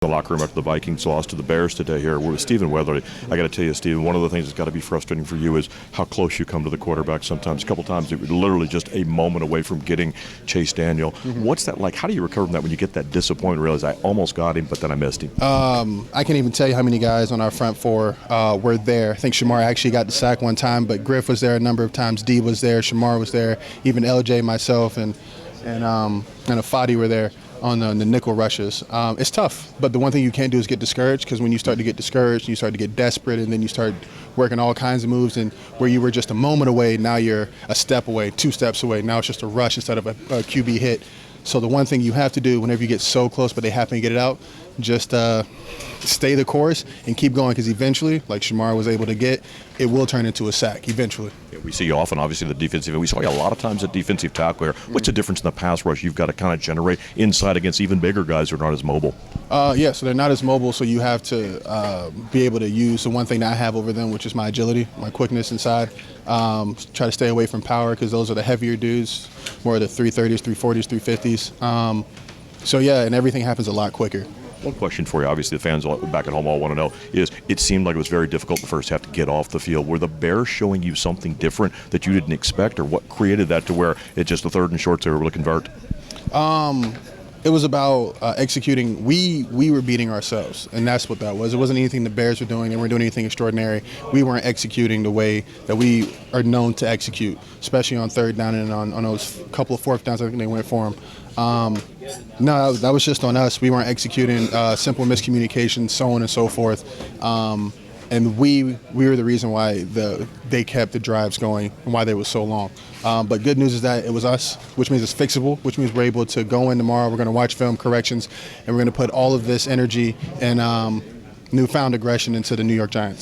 locker room after the Vikings lost to the Bears today here with Stephen Weatherly. I got to tell you, Stephen, one of the things that's got to be frustrating for you is how close you come to the quarterback sometimes. A couple times it was literally just a moment away from getting Chase Daniel. What's that like? How do you recover from that when you get that disappointment, realize I almost got him, but then I missed him? I can't even tell you how many guys on our front four were there. I think Shamar actually got the sack one time, but Griff was there a number of times. D was there, Shamar was there, even LJ, myself, and Afadi were there on the nickel rushes. It's tough, but the one thing you can't do is get discouraged, because when you start to get discouraged, you start to get desperate, and then you start working all kinds of moves, and where you were just a moment away, now you're a step away, 2 steps away. Now it's just a rush instead of a QB hit. So the one thing you have to do whenever you get so close but they happen to get it out, just stay the course and keep going, because eventually, like Shamar was able to get, it will turn into a sack eventually. Yeah, we see you often, obviously, the defensive. We saw you a lot of times at defensive tackle here. What's the difference in the pass rush you've got to kind of generate inside against even bigger guys who are not as mobile? Yeah, so they're not as mobile, so you have to be able to use the one thing that I have over them, which is my agility, my quickness inside. Try to stay away from power, because those are the heavier dudes, more of the 330s, 340s, 350s. So yeah, and everything happens a lot quicker. One question for you, obviously the fans back at home all want to know, is it seemed like it was very difficult the first half to get off the field. Were the Bears showing you something different that you didn't expect, or what created that to where it just the third and shorts they were able to convert? It was about executing. We were beating ourselves, and that's what that was. It wasn't anything the Bears were doing. They weren't doing anything extraordinary. We weren't executing the way that we are known to execute, especially on third down and on those couple of fourth downs. I think they went for them. No, that was just on us. We weren't executing, simple miscommunication, so on and so forth. And we were the reason why they kept the drives going and why they were so long. But good news is that it was us, which means it's fixable, which means we're able to go in tomorrow. We're going to watch film corrections, and we're going to put all of this energy and newfound aggression into the New York Giants.